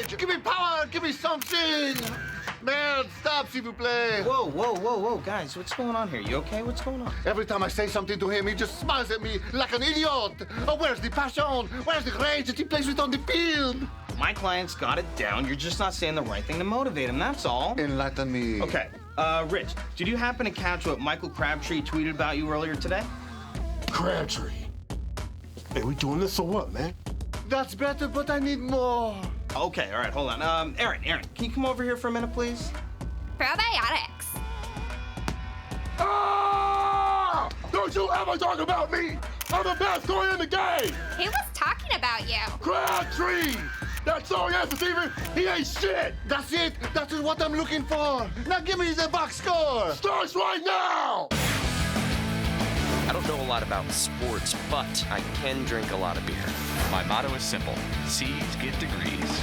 courage! Give me power! Give me something! Merde, stop, s'il vous plaît! Whoa, guys, what's going on here? You okay? What's going on? Every time I say something to him, he just smiles at me like an idiot! Oh, where's the passion? Where's the rage that he plays with on the field? My client's got it down. You're just not saying the right thing to motivate him, that's all. Enlighten me. Okay, Rich, did you happen to catch what Michael Crabtree tweeted about you earlier today? Crabtree. Hey, we doing this or what, man? That's better, but I need more. Okay, all right, hold on. Aaron, can you come over here for a minute, please? Probiotics. Ah! Don't you ever talk about me! I'm the best going in the game! He was talking about you. Crabtree! That sorry ass receiver, he ain't shit! That's it. That is what I'm looking for. Now give me the box score. Starts right now! I don't know a lot about sports, but I can drink a lot of beer. My motto is simple: C's get degrees.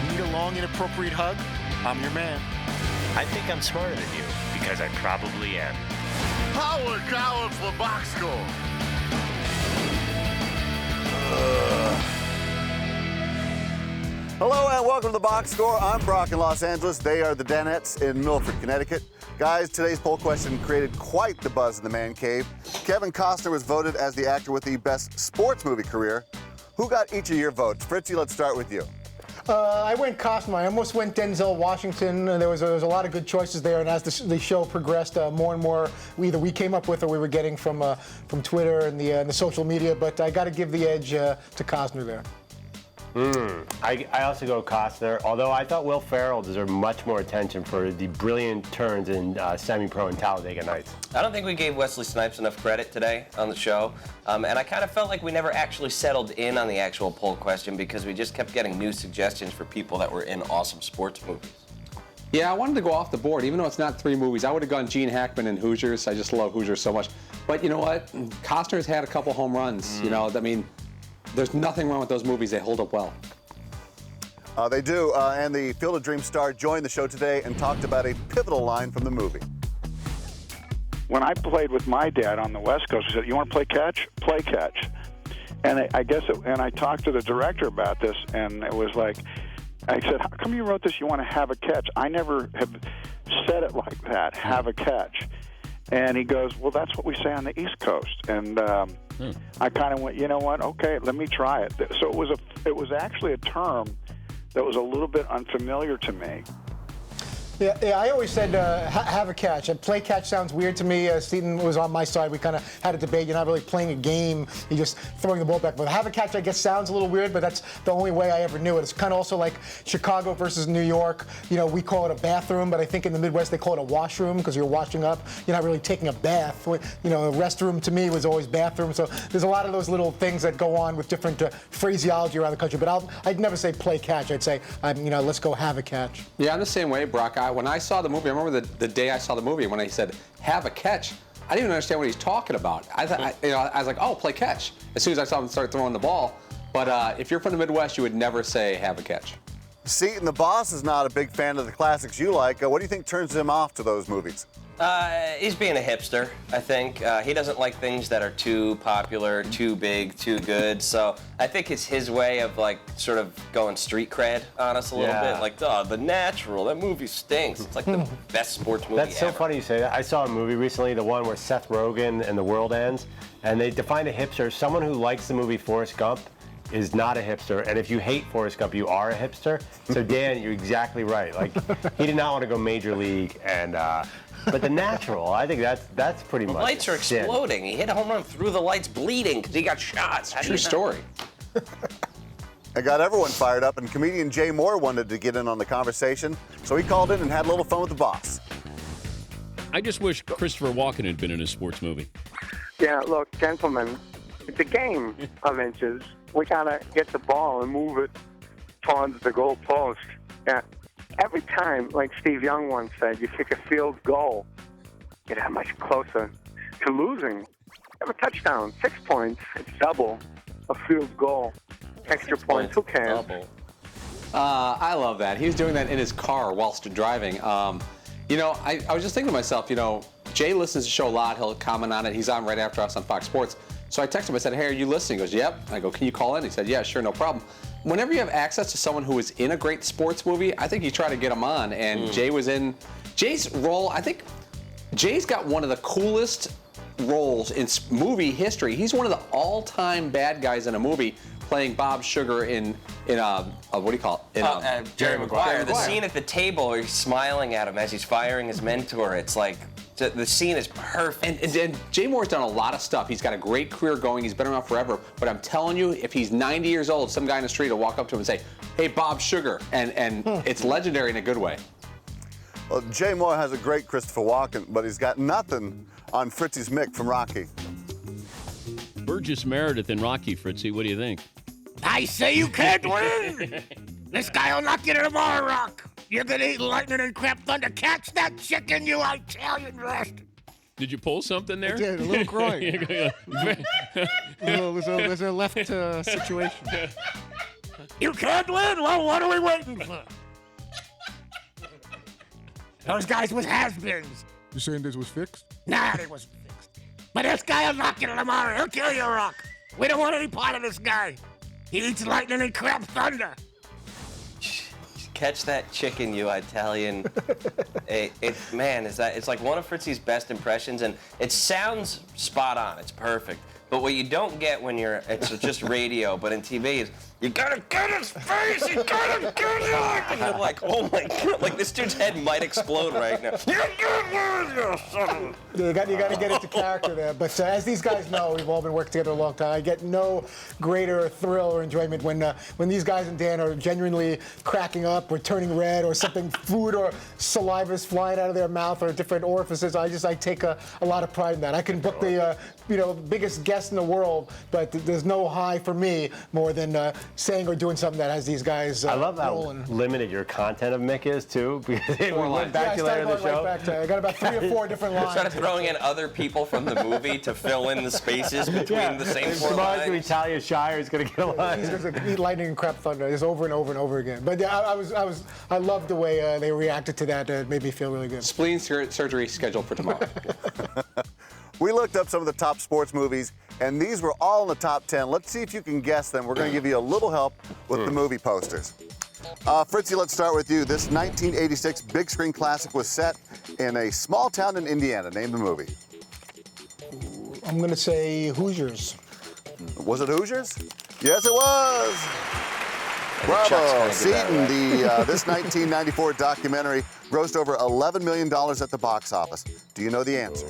Need a long, inappropriate hug? I'm your man. I think I'm smarter than you, because I probably am. Howard Coward for box score. Hello and welcome to the Box Score. I'm Brock in Los Angeles. They are the Danettes in Milford, Connecticut. Guys, today's poll question created quite the buzz in the man cave. Kevin Costner was voted as the actor with the best sports movie career. Who got each of your votes? Fritzy, let's start with you. I went Costner. I almost went Denzel Washington. There was a lot of good choices there, and as the show progressed, more and more either we came up with or we were getting from Twitter and the social media. But I got to give the edge to Costner there. I also go Costner, although I thought Will Ferrell deserved much more attention for the brilliant turns in Semi-Pro and Talladega Nights. I don't think we gave Wesley Snipes enough credit today on the show, and I kind of felt like we never actually settled in on the actual poll question because we just kept getting new suggestions for people that were in awesome sports movies. Yeah, I wanted to go off the board, even though it's not 3 movies. I would have gone Gene Hackman and Hoosiers. I just love Hoosiers so much. But you know what? Costner's had a couple home runs. You know, I mean, there's nothing wrong with those movies. They hold up well. They do, and the Field of Dreams star joined the show today and talked about a pivotal line from the movie. When I played with my dad on the West Coast, he said, "You want to play catch? Play catch." And and I talked to the director about this, and it was like, I said, "How come you wrote this? You want to have a catch?" I never have said it like that, have a catch. And he goes, "Well, that's what we say on the East Coast." And I kind of went, you know what? Okay, let me try it. So it was actually a term that was a little bit unfamiliar to me. Yeah, I always said have a catch. Play catch sounds weird to me. Seaton was on my side. We kind of had a debate. You're not really playing a game. You're just throwing the ball back. But have a catch, I guess, sounds a little weird, but that's the only way I ever knew it. It's kind of also like Chicago versus New York. You know, we call it a bathroom, but I think in the Midwest they call it a washroom because you're washing up. You're not really taking a bath. You know, a restroom to me was always bathroom. So there's a lot of those little things that go on with different phraseology around the country. But I'd never say play catch. I'd say, let's go have a catch. Yeah, I'm the same way, Brock. When I saw the movie, I remember the day I saw the movie when he said, have a catch. I didn't even understand what he's talking about. I was like, oh, play catch. As soon as I saw him start throwing the ball. But if you're from the Midwest, you would never say have a catch. Seaton, the boss, is not a big fan of the classics you like. What do you think turns him off to those movies? He's being a hipster, I think. He doesn't like things that are too popular, too big, too good. So I think it's his way of, like, sort of going street cred on us a little bit. Like, oh, The Natural, that movie stinks. It's like the best sports movie That's so ever. funny you say that. I saw a movie recently, the one where Seth Rogen and The World Ends, and they defined a hipster as someone who likes the movie Forrest Gump is not a hipster, and if you hate Forrest Gump, you are a hipster. So Dan, you're exactly right. Like, he did not want to go major league, and but The Natural, I think that's pretty much. The lights are exploding. He hit a home run through the lights, bleeding because he got shot. True story. It got everyone fired up, and comedian Jay Moore wanted to get in on the conversation, so he called in and had a little fun with the boss. I just wish Christopher Walken had been in a sports movie. Yeah, look, gentlemen, it's a game of inches. We gotta get the ball and move it towards the goal post. Yeah. Every time, like Steve Young once said, you kick a field goal, you're that much closer to losing. You have a touchdown, 6 points, it's double a field goal. Extra points, who cares? I love that. He was doing that in his car whilst driving. You know, I was just thinking to myself, you know, Jay listens to the show a lot. He'll comment on it. He's on right after us on Fox Sports. So I texted him. I said, hey, are you listening? He goes, yep. I go, can you call in? He said, yeah, sure, no problem. whenever you have access to someone who is in a great sports movie, I think you try to get them on. And Jay was in Jay's role. I think Jay's got one of the coolest roles in movie history. He's one of the all-time bad guys in a movie, playing Bob Sugar in what do you call it? Jerry Maguire. The scene at the table where he's smiling at him as he's firing his mentor. It's like the scene is perfect. And Jay Moore's done a lot of stuff. He's got a great career going. He's been around forever. But I'm telling you, if he's 90 years old, some guy in the street will walk up to him and say, "Hey, Bob Sugar," and it's legendary in a good way. Well, Jay Moore has a great Christopher Walken, but he's got nothing on Fritzy's Mick from Rocky. Burgess Meredith and Rocky, Fritzy, what do you think? I say you can't win. This guy will knock you to the bar, Rock. You're gonna eat lightning and crap thunder. Catch that chicken, you Italian bastard. Did you pull something there? I did, a little groin. There's a left situation. You can't win? Well, what are we waiting for? Those guys was has-beens. You saying this was fixed? Nah, they wasn't fixed. But this guy will knock you to the bar. He'll kill you, Rock. We don't want any part of this guy. He eats lightning and crap thunder. Catch that chicken, you Italian. It's like one of Fritzy's best impressions, and it sounds spot on. It's perfect. But what you don't get when it's just radio, but in TV is, you gotta get his face, you gotta get it! And you're like, oh my God, like this dude's head might explode right now. You got to get into character there. But as these guys know, we've all been working together a long time. I get no greater thrill or enjoyment when these guys and Dan are genuinely cracking up or turning red or something, food or saliva is flying out of their mouth or different orifices. I take a lot of pride in that. I can book the biggest guest in the world, but there's no high for me more than saying or doing something that has these guys. I love how limited your content of Mick is too, because we went back to later in the show. I got about 3 or 4 different lines. Started throwing in other people from the movie to fill in the spaces between the same 4 lines. To Italia Shire is going to get a line. He's going to eat lightning and crap thunder. Just over and over and over again. But yeah, I loved the way they reacted to that. It made me feel really good. Spleen surgery scheduled for tomorrow. We looked up some of the top sports movies, and these were all in the top 10. Let's see if you can guess them. We're going to give you a little help with the movie posters. Fritzy, let's start with you. This 1986 big screen classic was set in a small town in Indiana. Name the movie. I'm going to say Hoosiers. Was it Hoosiers? Yes, it was. Bravo. Seton, this 1994 documentary grossed over $11 million at the box office. Do you know the answer?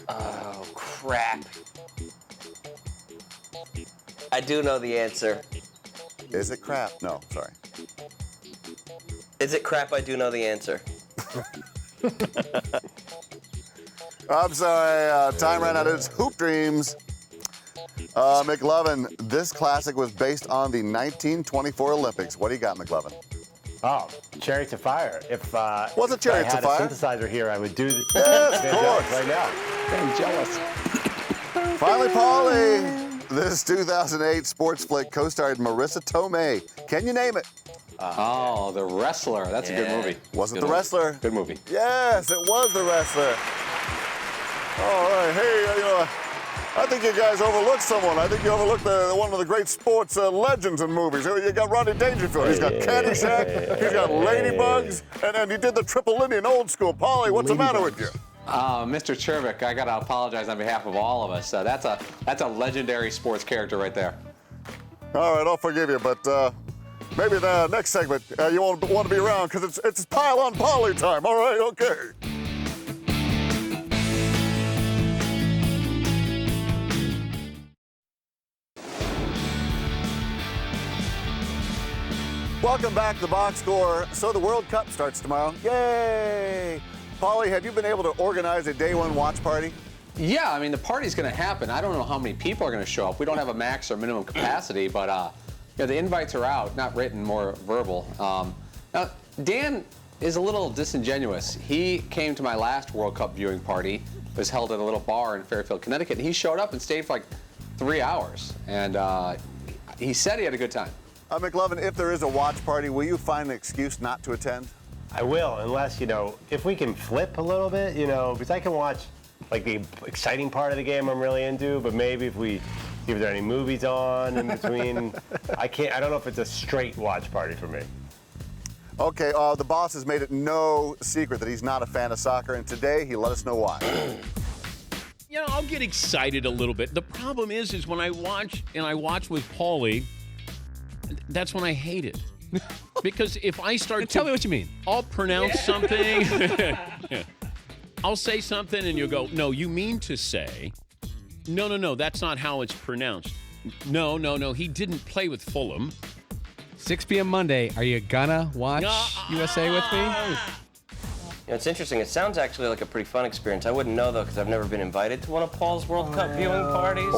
Oh, crap. I do know the answer. Is it crap? No, sorry. Is it crap? I do know the answer. I'm sorry, time ran out. It's Hoop Dreams. McLovin, this classic was based on the 1924 Olympics. What do you got, McLovin? Oh, Chariots of Fire. If was it Chariots I of had Fire? a synthesizer here, I would do this. Yes, of course. Right now. I'm jealous. Finally, Paulie. This 2008 sports flick co-starred Marissa Tomei. Can you name it? Oh, The Wrestler. That's a good movie. Was it The Wrestler? Good movie. Yes, it was The Wrestler. All right. Hey, I think you guys overlooked someone. I think you overlooked one of the great sports legends in movies. You got Rodney Dangerfield. He's got Caddyshack. He's got Ladybugs. And he did the Triple Indian old school. Paulie, what's the matter with you? Mr. Chervik, I got to apologize on behalf of all of us. That's a legendary sports character right there. All right, I'll forgive you, but maybe the next segment you won't want to be around because it's pile on Paulie time. All right, okay. Welcome back to the box score. So the World Cup starts tomorrow. Yay! Paulie, have you been able to organize a day one watch party? Yeah, I mean, the party's going to happen. I don't know how many people are going to show up. We don't have a max or minimum capacity, but the invites are out, not written, more verbal. Now, Dan is a little disingenuous. He came to my last World Cup viewing party. It was held at a little bar in Fairfield, Connecticut, and he showed up and stayed for like 3 hours. And he said he had a good time. McLovin, if there is a watch party, will you find an excuse not to attend? I will, unless, if we can flip a little bit, because I can watch like the exciting part of the game I'm really into, but maybe if we if there are any movies on in between. I don't know if it's a straight watch party for me. Okay, the boss has made it no secret that he's not a fan of soccer, and today he let us know why. You know, I'll get excited a little bit. The problem is when I watch with Paulie, that's when I hate it. Because if I start Tell me what you mean. I'll pronounce something. I'll say something and you'll go, no, you mean to say, no, that's not how it's pronounced. No, he didn't play with Fulham. 6 p.m. Monday. Are you gonna watch USA with me? You know, it's interesting. It sounds actually like a pretty fun experience. I wouldn't know, though, because I've never been invited to one of Paul's World Cup viewing parties.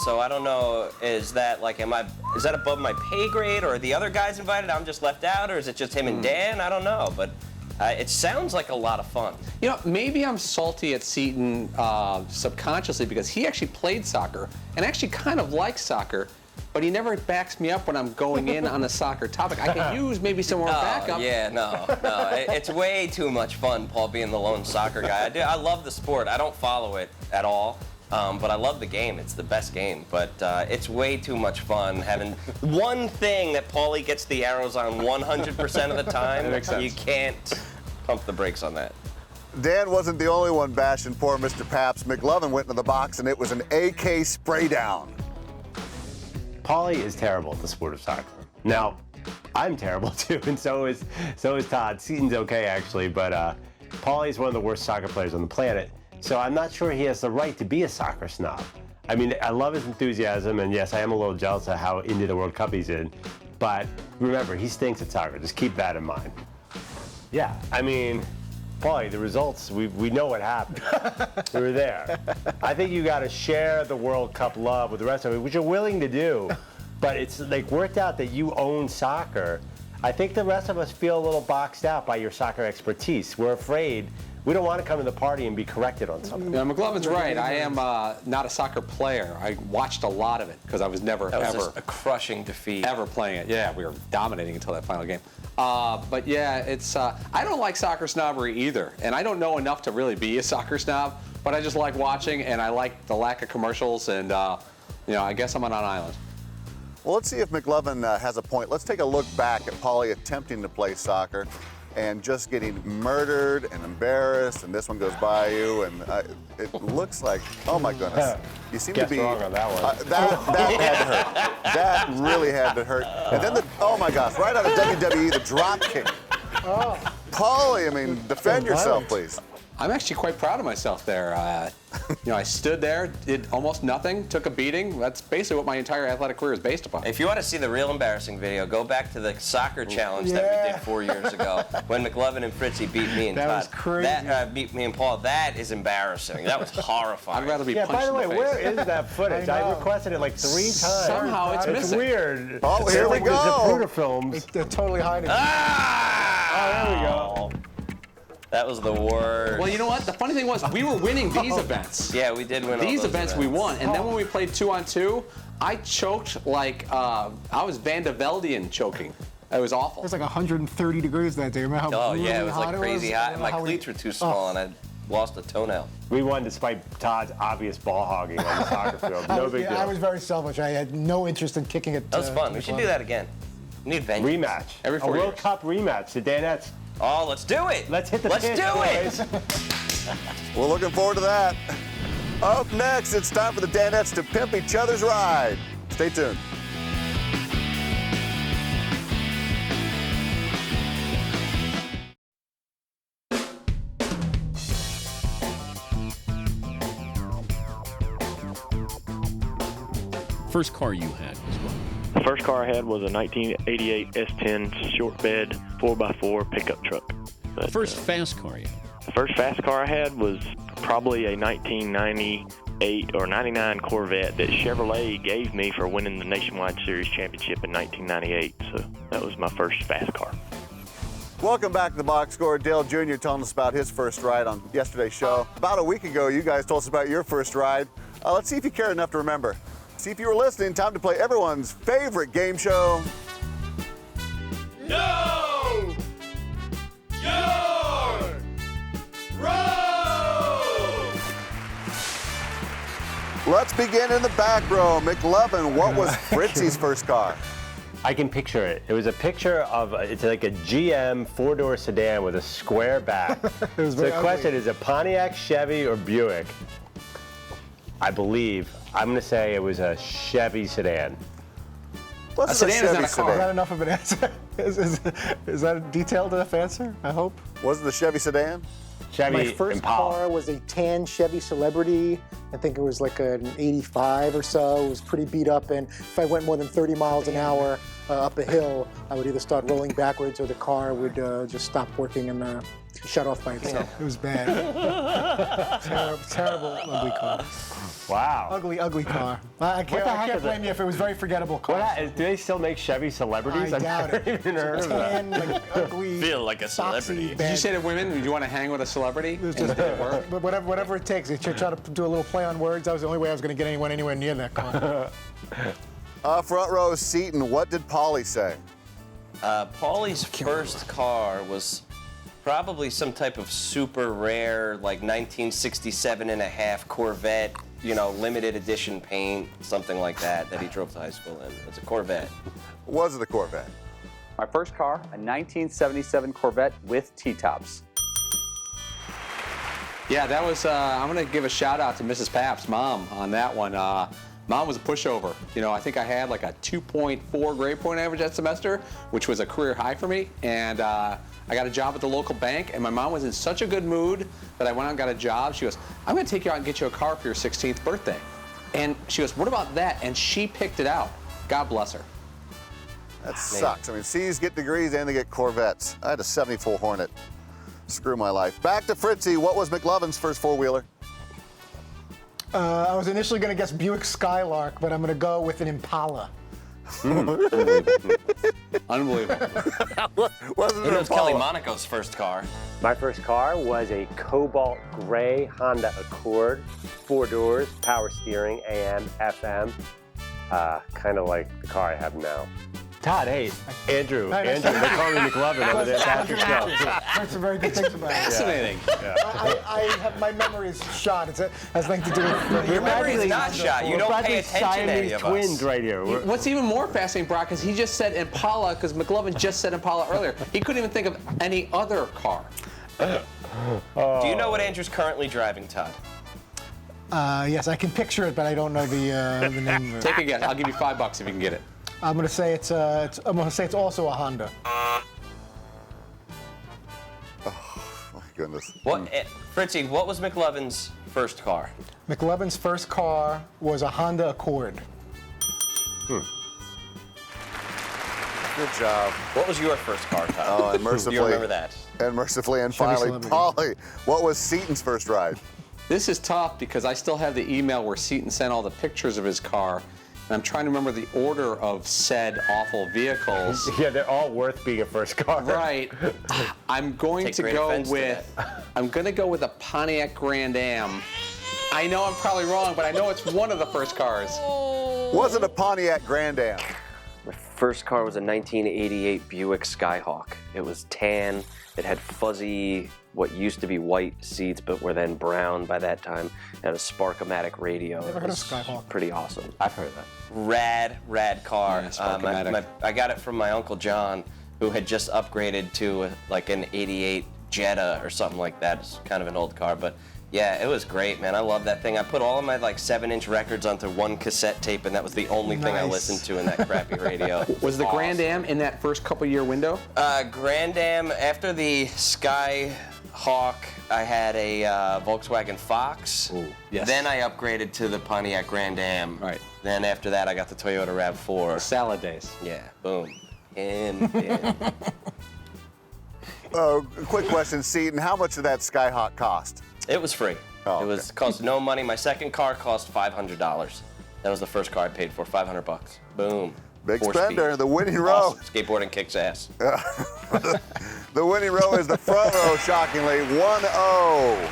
So I don't know, is that above my pay grade, or are the other guys invited? I'm just left out, or is it just him and Dan? I don't know, but it sounds like a lot of fun. You know, maybe I'm salty at Seton subconsciously because he actually played soccer and actually kind of likes soccer, but he never backs me up when I'm going in on a soccer topic. I could use maybe some more backup. Yeah, no. It's way too much fun, Paul, being the lone soccer guy. I love the sport. I don't follow it at all, but I love the game. It's the best game. But it's way too much fun having one thing that Paulie gets the arrows on 100% of the time. That makes sense. You can't pump the brakes on that. Dan wasn't the only one bashing poor Mr. Paps. McLovin went into the box, and it was an AK spray down. Paulie is terrible at the sport of soccer. Now, I'm terrible too, and so is Todd. Seton's okay actually, but Paulie's one of the worst soccer players on the planet. So I'm not sure he has the right to be a soccer snob. I mean, I love his enthusiasm, and yes, I am a little jealous of how into the World Cup he's in. But remember, he stinks at soccer. Just keep that in mind. Yeah, I mean, Paulie, the results, we know what happened. We were there. I think you got to share the World Cup love with the rest of it, which you're willing to do. But it's like worked out that you own soccer. I think the rest of us feel a little boxed out by your soccer expertise. We're afraid. We don't want to come to the party and be corrected on something. Yeah, McLovin's right. I am not a soccer player. I watched a lot of it because I was never, That was ever just a crushing defeat. Ever playing it. Yeah, we were dominating until that final game. But yeah, it's I don't like soccer snobbery either, and I don't know enough to really be a soccer snob. But I just like watching, and I like the lack of commercials, and you know, I guess I'm on an island. Well, let's see if McLovin has a point. Let's take a look back at Paulie attempting to play soccer and just getting murdered and embarrassed, and this one goes by you, and it looks like, oh my goodness, you seem to be wrong on that one. That had to hurt. That really had to hurt. And then oh my gosh, right out of WWE, the drop kick. Paulie, I mean, defend yourself, please. I'm actually quite proud of myself there. You know, I stood there, did almost nothing, took a beating. That's basically what my entire athletic career is based upon. If you want to see the real embarrassing video, go back to the soccer challenge that we did 4 years ago when McLovin and Fritzy beat me and Todd. That was crazy. Beat me and Paul. That is embarrassing. That was horrifying. I'd rather be punched by the way, in the face. where is that footage? I requested it like 3 times. Somehow it's missing. It's weird. Oh, here we Like the go. Zapruder films. They're totally hiding. Oh, there we go. That was the worst. Well, you know what? The funny thing was, we were winning these events. Yeah, we did win all These those events we won, and then when we played 2-on-2, I choked like I was Van de Veldian choking. It was awful. It was like 130 degrees that day. Remember how Oh yeah, it was like crazy hot, and my How we- cleats were too small, and I lost a toenail. We won despite Todd's obvious ball hogging on the soccer field. No big deal. I was very selfish. I had no interest in kicking it. That was fun. We should do that again. We need venues. Rematch. Every 4 A World years. Cup rematch. The Danettes. Oh, let's do it. Let's hit the Let's pitch, do boys. We're looking forward to that. Up next, it's time for the Danettes to pimp each other's ride. Stay tuned. First car you had was what? The first car I had was a 1988 S10 short bed 4x4 pickup truck. But, First fast car you had? the first fast car I had was probably a 1998 or 99 Corvette that Chevrolet gave me for winning the Nationwide Series Championship in 1998. So that was my first fast car. Welcome back to the Box Score. Dale Jr. telling us about his first ride on yesterday's show. About a week ago, you guys told us about your first ride. Let's see if you care enough to remember. See if you were listening. Time to play everyone's favorite game show. No! Your road! Let's begin in the back row. McLovin, what was Fritzy's first car? I can picture it. It was a picture of, it's like a GM four-door sedan with a square back. So the question is a Pontiac, Chevy, or Buick? I believe, I'm going to say it was a Chevy sedan. What's a sedan is not a car. Is that enough of an answer? Is that a detailed enough answer? I hope. Was it the Chevy sedan? Chevy My first Impala. car was a tan Chevy Celebrity. I think it was like an 85 or so. It was pretty beat up, and if I went more than 30 miles an hour up a hill, I would either start rolling backwards or the car would just stop working and shut off by itself. It was bad. terrible, ugly car. Wow. Ugly car. I can't blame you if it was very forgettable car. Do they still make Chevy Celebrities? I doubt it. I've never heard of that. Tan, like, ugly, Feel like a foxy, celebrity. Did you say to women, do you want to hang with a celebrity? It was just but whatever it takes. Try to do a little play on words. That was the only way I was going to get anyone anywhere near that car. Front row Seton, what did Paulie say? Paulie's first car was probably some type of super rare, like 1967 and a half Corvette, you know, limited edition paint, something like that he drove to high school in. It's a Corvette. Was it a Corvette? My first car, a 1977 Corvette with T-tops. Yeah, that was, I'm going to give a shout out to Mrs. Papp's mom on that one. Mom was a pushover. You know, I think I had like a 2.4 grade point average that semester, which was a career high for me. And I got a job at the local bank, and my mom was in such a good mood that I went out and got a job. She goes, I'm going to take you out and get you a car for your 16th birthday. And she goes, what about that? And she picked it out. God bless her. That sucks. I mean, C's get degrees and they get Corvettes. I had a 74 Hornet. Screw my life. Back to Fritzy. What was McLovin's first four-wheeler? I was initially going to guess Buick Skylark, but I'm going to go with an Impala. Unbelievable. Wasn't Who knows Kelly Monaco's first car? My first car was a cobalt gray Honda Accord, 4 doors, power steering, AM, FM, kind of like the car I have now. Todd, hey, Andrew, they call me McLovin over there at your show. Heard some very good things about it. Fascinating. Yeah. I have my memory is shot. It has nothing to do with Your memory is not shot. You don't pay attention to any of us. Twins right here. What's even more fascinating, Brock, is he just said Impala because McLovin just said Impala earlier. He couldn't even think of any other car. Do you know what Andrew's currently driving, Todd? Yes, I can picture it, but I don't know the name of it. Take a guess. I'll give you $5 if you can get it. I'm gonna say it's also a Honda. Oh, my goodness. What, Fritzy, what was McLovin's first car? McLovin's first car was a Honda Accord. Good job. What was your first car, Todd? Oh, and mercifully. Do you remember that? And mercifully, and Chevy finally, Celebrity. Paulie, what was Seton's first ride? This is tough because I still have the email where Seton sent all the pictures of his car. And I'm trying to remember the order of said awful vehicles. Yeah, they're all worth being a first car. Right. I'm going to go with a Pontiac Grand Am. I know I'm probably wrong, but I know it's one of the first cars. Was it a Pontiac Grand Am? My first car was a 1988 Buick Skyhawk. It was tan. It had fuzzy, what used to be white seats, but were then brown by that time. It had a Spark-O-Matic radio. Never heard of Skyhawk. Pretty awesome. I've heard that. Rad car. Yeah, Spark-O-Matic. I got it from my Uncle John, who had just upgraded to like an 88 Jetta or something like that. It's kind of an old car, but yeah, it was great, man. I love that thing. I put all of my like 7-inch records onto one cassette tape, and that was the only thing I listened to in that crappy radio. Was the Grand Am in that first couple year window? Grand Am, after the Skyhawk, I had a Volkswagen Fox. Ooh, yes. Then I upgraded to the Pontiac Grand Am. Right. Then after that, I got the Toyota RAV4. The salad days. Yeah, boom. In. Quick question, Seton. How much did that Skyhawk cost? It was free. Oh, It cost no money. My second car cost $500. That was the first car I paid for, $500. Boom. Big 4-speed. spender. The winning row. Awesome. Skateboarding kicks ass. The winning row is the front row, shockingly, 1-0.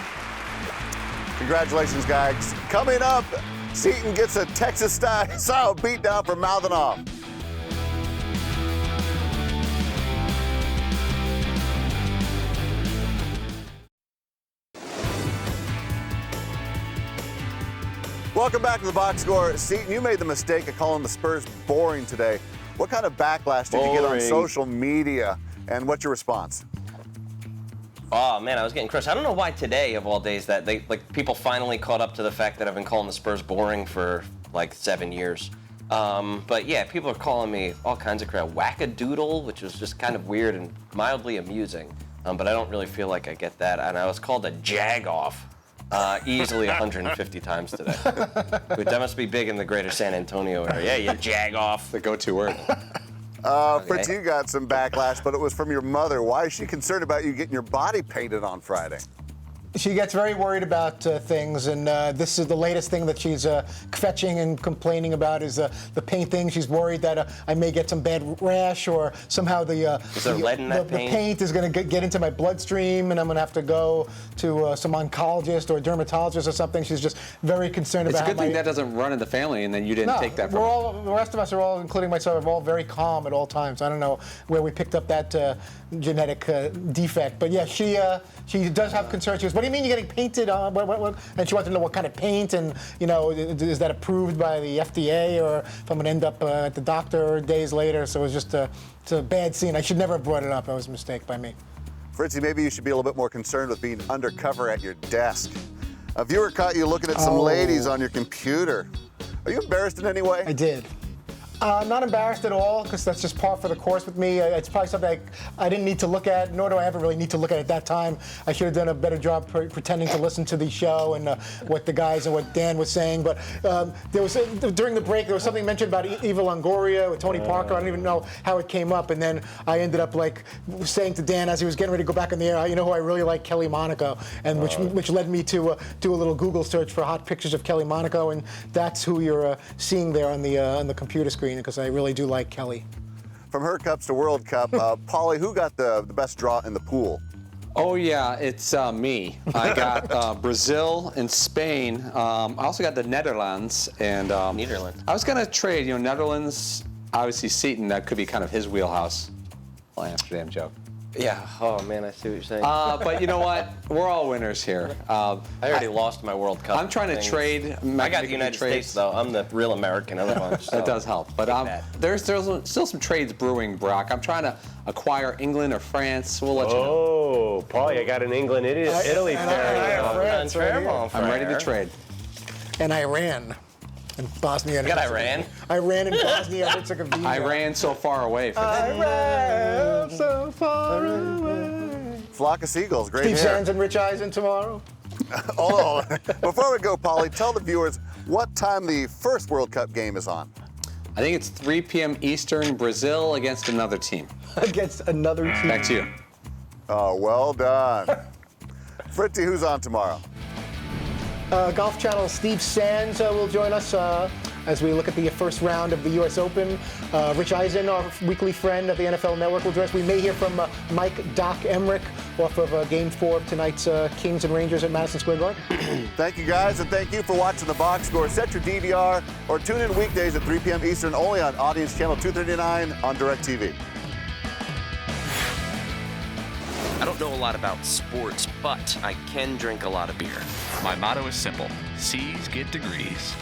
Congratulations, guys. Coming up, Seton gets a Texas-style beatdown for mouthing off. Welcome back to the box score. Seton, you made the mistake of calling the Spurs boring today. What kind of backlash did you get on social media, and what's your response? Oh man, I was getting crushed. I don't know why today, of all days, that people finally caught up to the fact that I've been calling the Spurs boring for like 7 years. But yeah, people are calling me all kinds of crap. Wackadoodle, which was just kind of weird and mildly amusing. But I don't really feel like I get that. And I was called a jag-off easily 150 times today. That must be big in the greater San Antonio area. Yeah, you jag-off. The go-to word. Fritz, you got some backlash, but it was from your mother. Why is she concerned about you getting your body painted on Friday? She gets very worried about things, and this is the latest thing that she's fetching and complaining about is the paint thing. She's worried that I may get some bad rash, or somehow the paint is going to get into my bloodstream, and I'm going to have to go to some oncologist or dermatologist or something. She's just very concerned about. It's a good thing that doesn't run in the family, and then you didn't take that from the rest of us are all, including myself, are all very calm at all times. I don't know where we picked up that genetic defect, but yeah, she does have concerns. She goes, "What do you mean you're getting painted on?" What? And she wants to know what kind of paint, and is that approved by the FDA, or if I'm going to end up at the doctor days later. So it was just it's a bad scene. I should never have brought it up. That was a mistake by me. Fritzy, maybe you should be a little bit more concerned with being undercover at your desk. A viewer caught you looking at some ladies on your computer. Are you embarrassed in any way? I did. Not embarrassed at all, because that's just par for the course with me. It's probably something I didn't need to look at, nor do I ever really need to look at that time. I should have done a better job pretending to listen to the show and what the guys and what Dan was saying. But there was during the break, there was something mentioned about Eva Longoria with Tony Parker. I don't even know how it came up. And then I ended up saying to Dan as he was getting ready to go back in the air, you know who I really like? Kelly Monaco, and which led me to do a little Google search for hot pictures of Kelly Monaco, and that's who you're seeing there on the computer screen, because I really do like Kelly. From her cups to World Cup, Paulie, who got the best draw in the pool? Oh yeah, it's me. I got Brazil and Spain. I also got the Netherlands and Netherlands. I was gonna trade. Netherlands. Obviously, Seton. That could be kind of his wheelhouse. Well, Amsterdam joke. Yeah. Oh man, I see what you're saying. But you know what? We're all winners here. I already lost my World Cup. I'm trying to trade. I got the United States though. I'm the real American of the bunch. That does help. But there's still some trades brewing, Brock. I'm trying to acquire England or France. We'll let you know. Oh, Paulie, I got an England-Italy pair. I'm ready to trade. And Iran. And Bosnia and Iran? Iran and Bosnia and Herzegovina. Iran so far away from Iran so far away. Flock of seagulls, great Steve hair. Sands and Rich Eisen tomorrow. Hold on. Before we go, Paulie, tell the viewers what time the first World Cup game is on. I think it's 3 p.m. Eastern, Brazil against another team. Against another team. Back to you. Oh, well done. Fritzy, who's on tomorrow? Golf Channel's Steve Sands will join us as we look at the first round of the U.S. Open. Rich Eisen, our weekly friend of the NFL Network, will join us. We may hear from Mike Doc Emmerich off of Game 4 of tonight's Kings and Rangers at Madison Square Garden. Thank you, guys, and thank you for watching the box score. Set your DVR or tune in weekdays at 3 p.m. Eastern only on Audience Channel 239 on DirecTV. I don't know a lot about sports, but I can drink a lot of beer. My motto is simple: C's get degrees.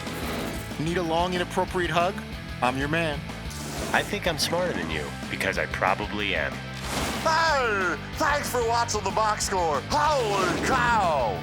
Need a long, inappropriate hug? I'm your man. I think I'm smarter than you, because I probably am. Hey! Thanks for watching the box score. Holy cow!